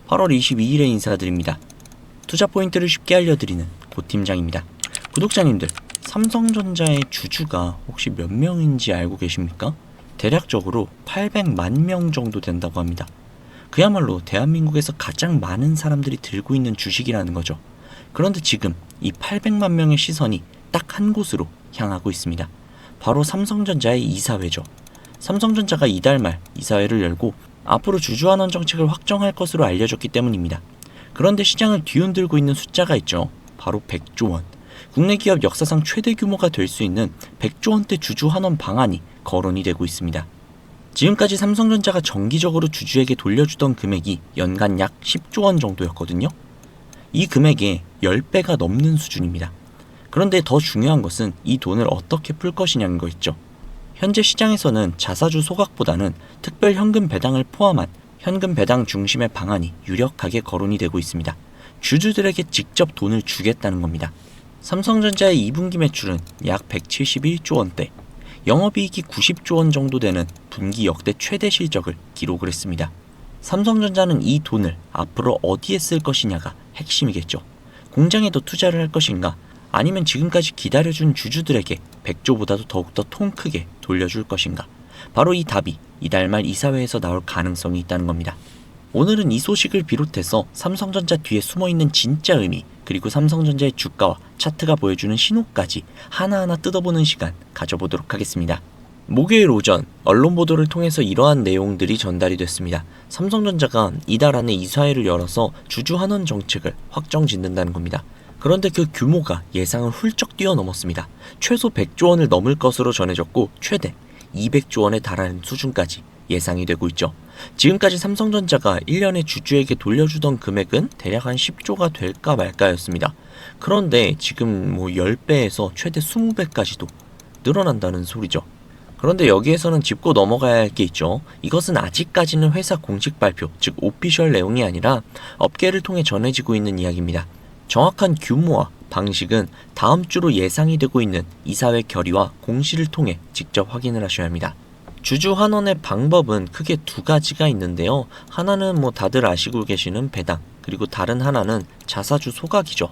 8월 22일에 인사드립니다. 투자 포인트를 쉽게 알려드리는 고 팀장입니다. 구독자님들, 삼성전자의 주주가 혹시 몇 명인지 알고 계십니까? 대략적으로 800만 명 정도 된다고 합니다. 그야말로 대한민국에서 가장 많은 사람들이 들고 있는 주식이라는 거죠. 그런데 지금 이 800만 명의 시선이 딱 한 곳으로 향하고 있습니다. 바로 삼성전자의 이사회죠. 삼성전자가 이달 말 이사회를 열고 앞으로 주주환원 정책을 확정할 것으로 알려졌기 때문입니다. 그런데 시장을 뒤흔들고 있는 숫자가 있죠. 바로 100조 원. 국내 기업 역사상 최대 규모가 될 수 있는 100조 원대 주주환원 방안이 거론이 되고 있습니다. 지금까지 삼성전자가 정기적으로 주주에게 돌려주던 금액이 연간 약 10조 원 정도였거든요. 이 금액의 10배가 넘는 수준입니다. 그런데 더 중요한 것은 이 돈을 어떻게 풀 것이냐는 거 있죠. 현재 시장에서는 자사주 소각보다는 특별 현금 배당을 포함한 현금 배당 중심의 방안이 유력하게 거론이 되고 있습니다. 주주들에게 직접 돈을 주겠다는 겁니다. 삼성전자의 2분기 매출은 약 171조 원대, 영업이익이 90조 원 정도 되는 분기 역대 최대 실적을 기록을 했습니다. 삼성전자는 이 돈을 앞으로 어디에 쓸 것이냐가 핵심이겠죠. 공장에 더 투자를 할 것인가, 아니면 지금까지 기다려준 주주들에게 100조보다도 더욱더 통 크게 돌려줄 것인가. 바로 이 답이 이달 말 이사회에서 나올 가능성이 있다는 겁니다. 오늘은 이 소식을 비롯해서 삼성전자 뒤에 숨어있는 진짜 의미, 그리고 삼성전자의 주가와 차트가 보여주는 신호까지 하나하나 뜯어보는 시간 가져보도록 하겠습니다. 목요일 오전 언론 보도를 통해서 이러한 내용들이 전달이 됐습니다. 삼성전자가 이달 안에 이사회를 열어서 주주 환원 정책을 확정 짓는다는 겁니다. 그런데 그 규모가 예상을 훌쩍 뛰어넘었습니다. 최소 100조 원을 넘을 것으로 전해졌고 최대 200조 원에 달하는 수준까지 예상이 되고 있죠. 지금까지 삼성전자가 1년에 주주에게 돌려주던 금액은 대략 한 10조가 될까 말까였습니다. 그런데 지금 10배에서 최대 20배까지도 늘어난다는 소리죠. 그런데 여기에서는 짚고 넘어가야 할 게 있죠. 이것은 아직까지는 회사 공식 발표, 즉 오피셜 내용이 아니라 업계를 통해 전해지고 있는 이야기입니다. 정확한 규모와 방식은 다음 주로 예상이 되고 있는 이사회 결의와 공시를 통해 직접 확인을 하셔야 합니다. 주주 환원의 방법은 크게 두 가지가 있는데요. 하나는 다들 아시고 계시는 배당, 그리고 다른 하나는 자사주 소각이죠.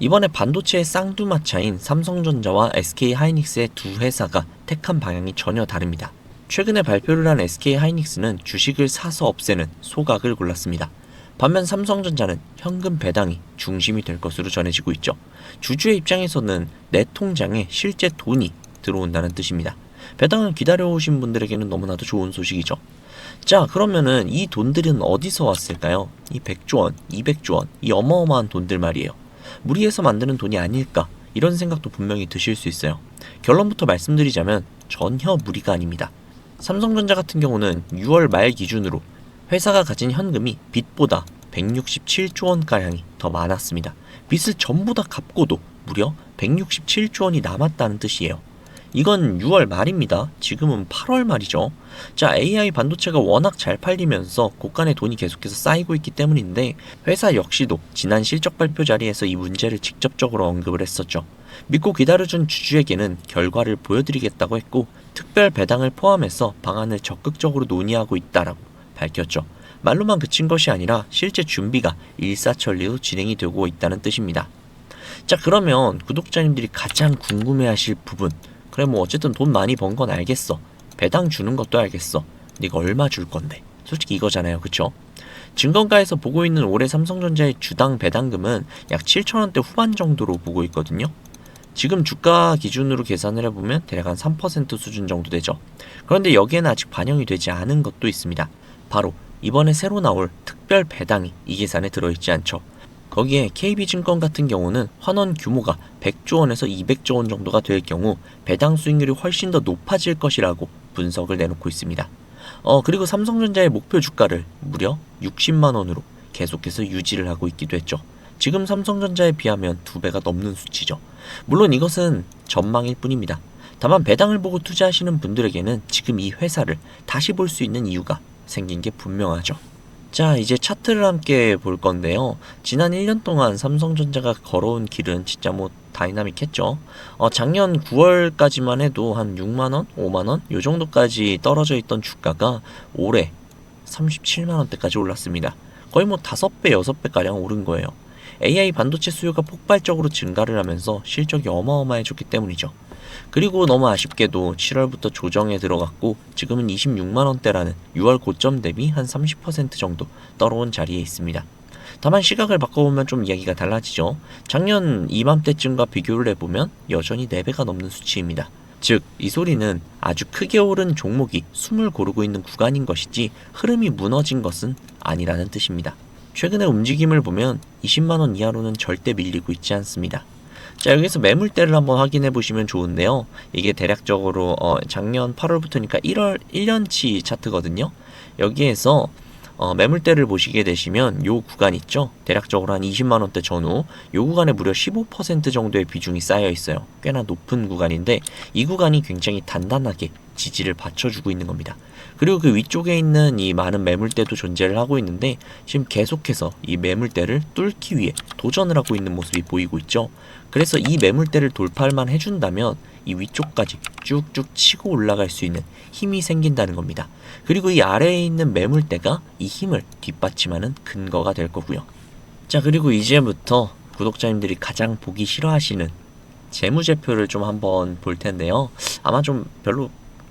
이번에 반도체의 쌍두마차인 삼성전자와 SK하이닉스의 두 회사가 택한 방향이 전혀 다릅니다. 최근에 발표를 한 SK하이닉스는 주식을 사서 없애는 소각을 골랐습니다. 반면 삼성전자는 현금 배당이 중심이 될 것으로 전해지고 있죠. 주주의 입장에서는 내 통장에 실제 돈이 들어온다는 뜻입니다. 배당을 기다려오신 분들에게는 너무나도 좋은 소식이죠. 자, 그러면은 이 돈들은 어디서 왔을까요? 이 100조 원, 200조 원, 이 어마어마한 돈들 말이에요. 무리해서 만드는 돈이 아닐까, 이런 생각도 분명히 드실 수 있어요. 결론부터 말씀드리자면 전혀 무리가 아닙니다. 삼성전자 같은 경우는 6월 말 기준으로 회사가 가진 현금이 빚보다 167조 원가량이 더 많았습니다. 빚을 전부 다 갚고도 무려 167조 원이 남았다는 뜻이에요. 이건 6월 말입니다. 지금은 8월 말이죠. 자, AI 반도체가 워낙 잘 팔리면서 곳간에 돈이 계속해서 쌓이고 있기 때문인데 회사 역시도 지난 실적 발표 자리에서 이 문제를 직접적으로 언급을 했었죠. 믿고 기다려준 주주에게는 결과를 보여드리겠다고 했고 특별 배당을 포함해서 방안을 적극적으로 논의하고 있다라고 밝혔죠. 말로만 그친 것이 아니라 실제 준비가 일사천리로 진행이 되고 있다는 뜻입니다. 자, 그러면 구독자님들이 가장 궁금해하실 부분, 그래 어쨌든 돈 많이 번 건 알겠어, 배당 주는 것도 알겠어, 네가 얼마 줄 건데, 솔직히 이거잖아요, 그쵸? 증권가에서 보고 있는 올해 삼성전자의 주당 배당금은 약 7천원대 후반 정도로 보고 있거든요. 지금 주가 기준으로 계산을 해보면 대략 한 3% 수준 정도 되죠. 그런데 여기에는 아직 반영이 되지 않은 것도 있습니다. 바로 이번에 새로 나올 특별 배당이 이 계산에 들어있지 않죠. 거기에 KB증권 같은 경우는 환원 규모가 100조 원에서 200조 원 정도가 될 경우 배당 수익률이 훨씬 더 높아질 것이라고 분석을 내놓고 있습니다. 그리고 삼성전자의 목표 주가를 무려 60만 원으로 계속해서 유지를 하고 있기도 했죠. 지금 삼성전자에 비하면 2배가 넘는 수치죠. 물론 이것은 전망일 뿐입니다. 다만 배당을 보고 투자하시는 분들에게는 지금 이 회사를 다시 볼 수 있는 이유가 생긴 게 분명하죠. 자, 이제 차트를 함께 볼 건데요. 지난 1년 동안 삼성전자가 걸어온 길은 진짜 다이나믹했죠. 작년 9월까지만 해도 한 6만원, 5만원 요 정도까지 떨어져 있던 주가가 올해 37만원대까지 올랐습니다. 거의 뭐 5배, 6배가량 오른 거예요. AI 반도체 수요가 폭발적으로 증가를 하면서 실적이 어마어마해졌기 때문이죠. 그리고 너무 아쉽게도 7월부터 조정에 들어갔고 지금은 26만원대라는 6월 고점 대비 한 30% 정도 떨어온 자리에 있습니다. 다만 시각을 바꿔보면 좀 이야기가 달라지죠. 작년 이맘때쯤과 비교를 해보면 여전히 4배가 넘는 수치입니다. 즉, 이 소리는 아주 크게 오른 종목이 숨을 고르고 있는 구간인 것이지 흐름이 무너진 것은 아니라는 뜻입니다. 최근의 움직임을 보면 20만원 이하로는 절대 밀리고 있지 않습니다. 자, 여기서 매물대를 한번 확인해 보시면 좋은데요. 이게 대략적으로 작년 8월부터니까 1월 1년치 차트거든요. 여기에서 매물대를 보시게 되시면 요 구간 있죠. 대략적으로 한 20만원대 전후 요 구간에 무려 15% 정도의 비중이 쌓여 있어요. 꽤나 높은 구간인데 이 구간이 굉장히 단단하게 지지를 받쳐주고 있는 겁니다. 그리고 그 위쪽에 있는 이 많은 매물대도 존재를 하고 있는데 지금 계속해서 이 매물대를 뚫기 위해 도전을 하고 있는 모습이 보이고 있죠. 그래서 이 매물대를 돌파할만 해준다면 이 위쪽까지 쭉쭉 치고 올라갈 수 있는 힘이 생긴다는 겁니다. 그리고 이 아래에 있는 매물대가 이 힘을 뒷받침하는 근거가 될 거고요. 자, 그리고 이제부터 구독자님들이 가장 보기 싫어하시는 재무제표를 좀 한번 볼 텐데요. 아마 좀 별로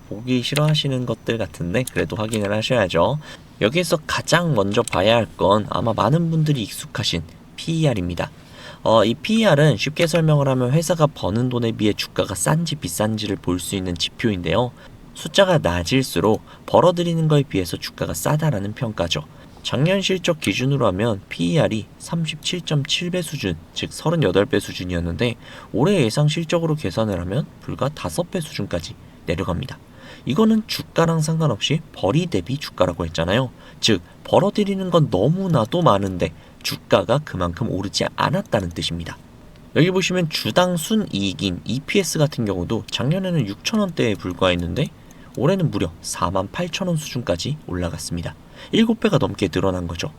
보기 싫어하시는 것들 같은데 그래도 확인을 하셔야죠. 여기에서 가장 먼저 봐야 할 건 아마 많은 분들이 익숙하신 PER입니다. 이 PER은 쉽게 설명을 하면 회사가 버는 돈에 비해 주가가 싼지 비싼지를 볼 수 있는 지표인데요. 숫자가 낮을수록 벌어들이는 거에 비해서 주가가 싸다라는 평가죠. 작년 실적 기준으로 하면 PER이 37.7배 수준, 즉 38배 수준이었는데 올해 예상 실적으로 계산을 하면 불과 5배 수준까지 내려갑니다. 이거는 주가랑 상관없이 벌이 대비 주가라고 했잖아요. 즉 벌어들이는 건 너무나도 많은데 주가가 그만큼 오르지 않았다는 뜻입니다. 여기 보시면 주당 순이익인 EPS 같은 경우도 작년에는 6,000원대에 불과했는데 올해는 무려 48,000원 수준까지 올라갔습니다. 7배가 넘게 늘어난 거죠.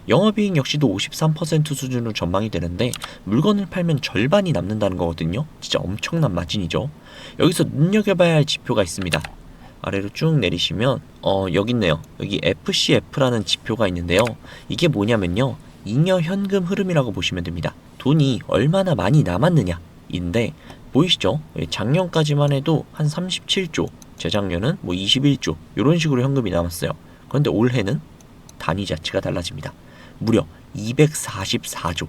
영업이익 역시도 53% 수준으로 전망이 되는데 물건을 팔면 절반이 남는다는 거거든요. 진짜 엄청난 마진이죠. 여기서 눈여겨봐야 할 지표가 있습니다. 아래로 쭉 내리시면 여기 있네요. 여기 FCF라는 지표가 있는데요. 이게 뭐냐면요, 잉여 현금 흐름이라고 보시면 됩니다. 돈이 얼마나 많이 남았느냐 인데 보이시죠? 작년까지만 해도 한 37조, 재작년은 뭐 21조 이런 식으로 현금이 남았어요. 그런데 올해는 단위 자체가 달라집니다. 무려 244조.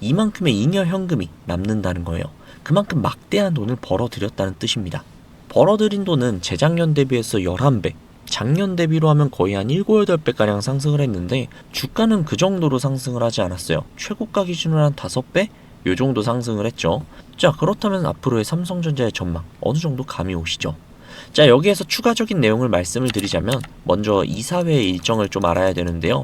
이만큼의 잉여 현금이 남는다는 거예요. 그만큼 막대한 돈을 벌어들였다는 뜻입니다. 벌어들인 돈은 재작년 대비해서 11배, 작년 대비로 하면 거의 한 7, 8배가량 상승을 했는데 주가는 그 정도로 상승을 하지 않았어요. 최고가 기준으로 한 5배? 요 정도 상승을 했죠. 자, 그렇다면 앞으로의 삼성전자의 전망 어느 정도 감이 오시죠? 자, 여기에서 추가적인 내용을 말씀을 드리자면 먼저 이사회의 일정을 좀 알아야 되는데요.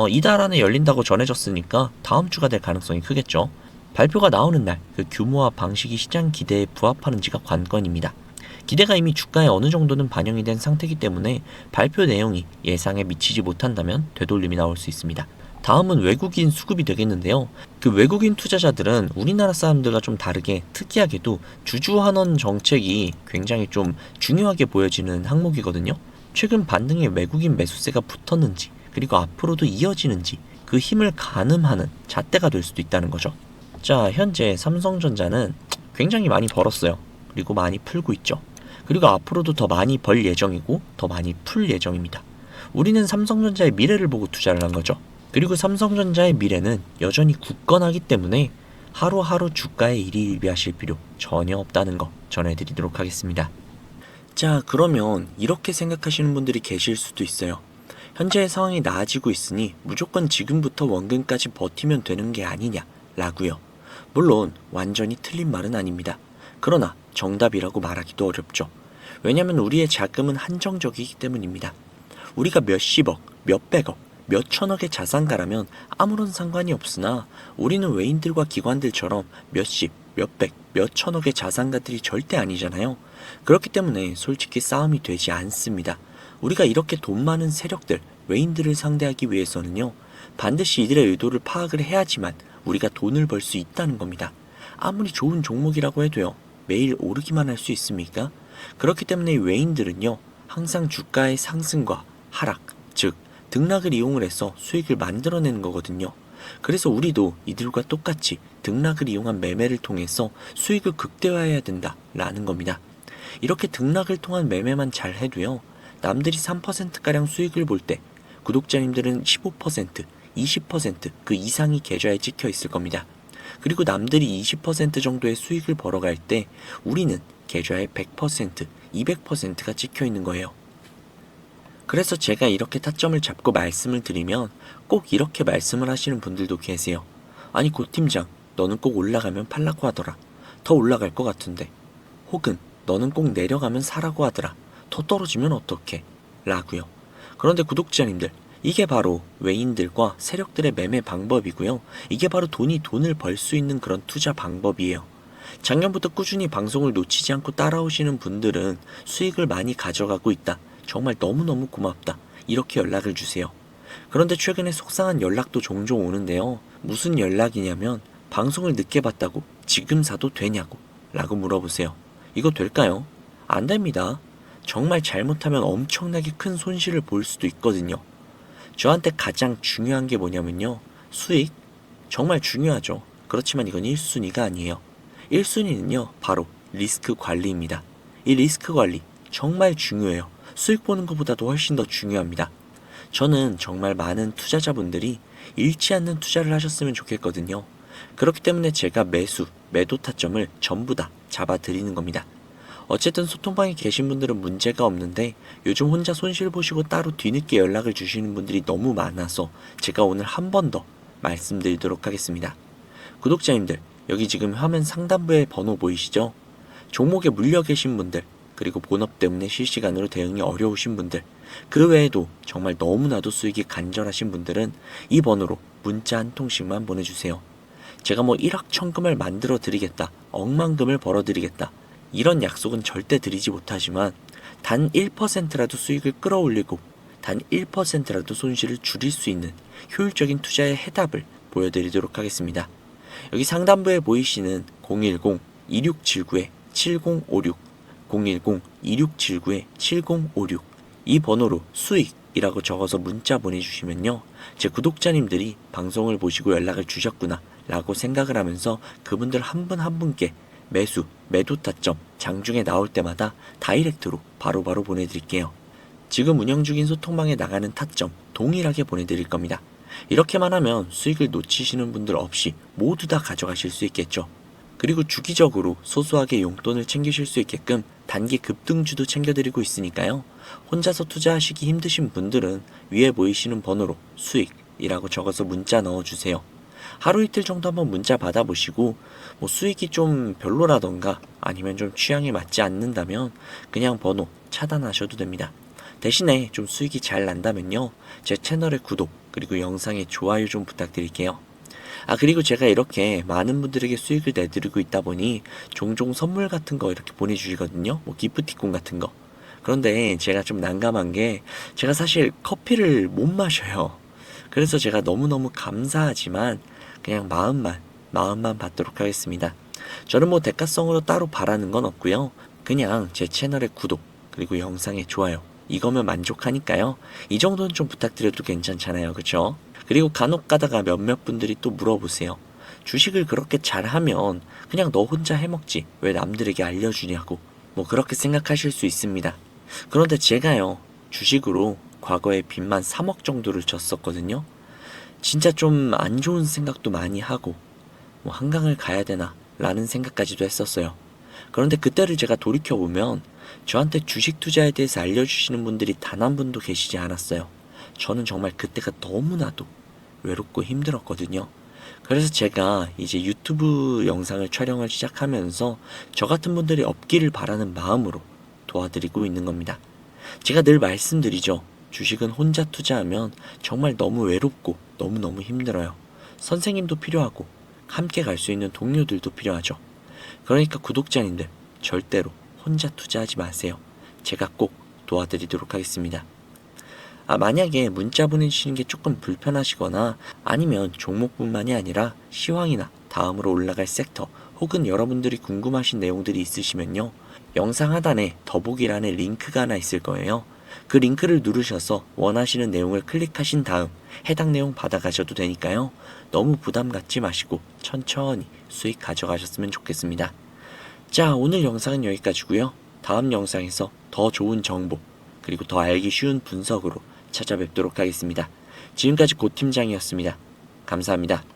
이달 안에 열린다고 전해졌으니까 다음 주가 될 가능성이 크겠죠. 발표가 나오는 날 그 규모와 방식이 시장 기대에 부합하는지가 관건입니다. 기대가 이미 주가에 어느 정도는 반영이 된 상태이기 때문에 발표 내용이 예상에 미치지 못한다면 되돌림이 나올 수 있습니다. 다음은 외국인 수급이 되겠는데요. 그 외국인 투자자들은 우리나라 사람들과 좀 다르게 특이하게도 주주환원 정책이 굉장히 좀 중요하게 보여지는 항목이거든요. 최근 반등에 외국인 매수세가 붙었는지 그리고 앞으로도 이어지는지 그 힘을 가늠하는 잣대가 될 수도 있다는 거죠. 자, 현재 삼성전자는 굉장히 많이 벌었어요. 그리고 많이 풀고 있죠. 그리고 앞으로도 더 많이 벌 예정이고 더 많이 풀 예정입니다. 우리는 삼성전자의 미래를 보고 투자를 한 거죠. 그리고 삼성전자의 미래는 여전히 굳건하기 때문에 하루하루 주가에 일희일비하실 필요 전혀 없다는 거 전해드리도록 하겠습니다. 자, 그러면 이렇게 생각하시는 분들이 계실 수도 있어요. 현재의 상황이 나아지고 있으니 무조건 지금부터 원금까지 버티면 되는 게 아니냐 라고요. 물론 완전히 틀린 말은 아닙니다. 그러나 정답이라고 말하기도 어렵죠. 왜냐면 우리의 자금은 한정적이기 때문입니다. 우리가 몇십억, 몇백억, 몇천억의 자산가라면 아무런 상관이 없으나 우리는 외인들과 기관들처럼 몇십, 몇백, 몇천억의 자산가들이 절대 아니잖아요. 그렇기 때문에 솔직히 싸움이 되지 않습니다. 우리가 이렇게 돈 많은 세력들, 외인들을 상대하기 위해서는요, 반드시 이들의 의도를 파악을 해야지만 우리가 돈을 벌 수 있다는 겁니다. 아무리 좋은 종목이라고 해도요, 매일 오르기만 할 수 있습니까? 그렇기 때문에 외인들은요, 항상 주가의 상승과 하락, 즉 등락을 이용을 해서 수익을 만들어내는 거거든요. 그래서 우리도 이들과 똑같이 등락을 이용한 매매를 통해서 수익을 극대화해야 된다라는 겁니다. 이렇게 등락을 통한 매매만 잘 해도요, 남들이 3%가량 수익을 볼 때 구독자님들은 15%, 20%그 이상이 계좌에 찍혀 있을 겁니다. 그리고 남들이 20% 정도의 수익을 벌어갈 때 우리는 계좌에 100%, 200%가 찍혀 있는 거예요. 그래서 제가 이렇게 타점을 잡고 말씀을 드리면 꼭 이렇게 말씀을 하시는 분들도 계세요. 아니 고 팀장, 너는 꼭 올라가면 팔라고 하더라. 더 올라갈 것 같은데. 혹은 너는 꼭 내려가면 사라고 하더라. 더 떨어지면 어떡해? 라고요. 그런데 구독자님들, 이게 바로 외인들과 세력들의 매매 방법이고요. 이게 바로 돈을 벌 수 있는 그런 투자 방법이에요. 작년부터 꾸준히 방송을 놓치지 않고 따라오시는 분들은 수익을 많이 가져가고 있다. 정말 너무너무 고맙다. 이렇게 연락을 주세요. 그런데 최근에 속상한 연락도 종종 오는데요. 무슨 연락이냐면 방송을 늦게 봤다고 지금 사도 되냐고 라고 물어보세요. 이거 될까요? 안 됩니다. 정말 잘못하면 엄청나게 큰 손실을 볼 수도 있거든요. 저한테 가장 중요한 게 뭐냐면요. 수익? 정말 중요하죠. 그렇지만 이건 1순위가 아니에요. 1순위는요. 바로 리스크 관리입니다. 이 리스크 관리 정말 중요해요. 수익 보는 것보다도 훨씬 더 중요합니다. 저는 정말 많은 투자자분들이 잃지 않는 투자를 하셨으면 좋겠거든요. 그렇기 때문에 제가 매도 타점을 전부 다 잡아드리는 겁니다. 어쨌든 소통방에 계신 분들은 문제가 없는데 요즘 혼자 손실 보시고 따로 뒤늦게 연락을 주시는 분들이 너무 많아서 제가 오늘 한 번 더 말씀드리도록 하겠습니다. 구독자님들, 여기 지금 화면 상단부에 번호 보이시죠? 종목에 물려 계신 분들, 그리고 본업 때문에 실시간으로 대응이 어려우신 분들, 그 외에도 정말 너무나도 수익이 간절하신 분들은 이 번호로 문자 한 통씩만 보내주세요. 제가 뭐 1억 천금을 만들어 드리겠다, 억만금을 벌어 드리겠다, 이런 약속은 절대 드리지 못하지만 단 1%라도 수익을 끌어올리고 단 1%라도 손실을 줄일 수 있는 효율적인 투자의 해답을 보여드리도록 하겠습니다. 여기 상단부에 보이시는 010-2679-7056 010-2679-7056 이 번호로 수익이라고 적어서 문자 보내주시면요. 제 구독자님들이 방송을 보시고 연락을 주셨구나 라고 생각을 하면서 그분들 한 분 한 분께 매도 타점 장중에 나올 때마다 다이렉트로 바로바로 보내드릴게요. 지금 운영 중인 소통방에 나가는 타점 동일하게 보내드릴 겁니다. 이렇게만 하면 수익을 놓치시는 분들 없이 모두 다 가져가실 수 있겠죠. 그리고 주기적으로 소소하게 용돈을 챙기실 수 있게끔 단기 급등주도 챙겨드리고 있으니까요. 혼자서 투자하시기 힘드신 분들은 위에 보이시는 번호로 수익이라고 적어서 문자 넣어주세요. 하루 이틀 정도 한번 문자 받아보시고 뭐 수익이 좀 별로라던가 아니면 좀 취향에 맞지 않는다면 그냥 번호 차단하셔도 됩니다. 대신에 좀 수익이 잘 난다면요. 제 채널의 구독 그리고 영상의 좋아요 좀 부탁드릴게요. 그리고 제가 이렇게 많은 분들에게 수익을 내드리고 있다 보니 종종 선물 같은 거 이렇게 보내주시거든요. 뭐 기프티콘 같은 거. 그런데 제가 좀 난감한 게 제가 사실 커피를 못 마셔요. 그래서 제가 너무너무 감사하지만 그냥 마음만 받도록 하겠습니다. 저는 뭐 대가성으로 따로 바라는 건 없고요. 그냥 제 채널의 구독 그리고 영상의 좋아요 이거면 만족하니까요. 이 정도는 좀 부탁드려도 괜찮잖아요. 그쵸? 그리고 간혹 가다가 몇몇 분들이 또 물어보세요. 주식을 그렇게 잘하면 그냥 너 혼자 해먹지 왜 남들에게 알려주냐고 뭐 그렇게 생각하실 수 있습니다. 그런데 제가요 주식으로 과거에 빚만 3억 정도를 졌었거든요. 진짜 좀 안 좋은 생각도 많이 하고 뭐 한강을 가야 되나 라는 생각까지도 했었어요. 그런데 그때를 제가 돌이켜보면 저한테 주식 투자에 대해서 알려주시는 분들이 단 한 분도 계시지 않았어요. 저는 정말 그때가 너무나도 외롭고 힘들었거든요. 그래서 제가 이제 유튜브 영상을 촬영을 시작하면서 저 같은 분들이 없기를 바라는 마음으로 도와드리고 있는 겁니다. 제가 늘 말씀드리죠. 주식은 혼자 투자하면 정말 너무 외롭고 너무너무 힘들어요. 선생님도 필요하고 함께 갈 수 있는 동료들도 필요하죠. 그러니까 구독자님들 절대로 혼자 투자하지 마세요. 제가 꼭 도와드리도록 하겠습니다. 만약에 문자 보내주시는 게 조금 불편하시거나 아니면 종목뿐만이 아니라 시황이나 다음으로 올라갈 섹터 혹은 여러분들이 궁금하신 내용들이 있으시면요. 영상 하단에 더보기란에 링크가 하나 있을 거예요. 그 링크를 누르셔서 원하시는 내용을 클릭하신 다음 해당 내용 받아가셔도 되니까요. 너무 부담 갖지 마시고 천천히 수익 가져가셨으면 좋겠습니다. 자, 오늘 영상은 여기까지고요. 다음 영상에서 더 좋은 정보 그리고 더 알기 쉬운 분석으로 찾아뵙도록 하겠습니다. 지금까지 고 팀장이었습니다. 감사합니다.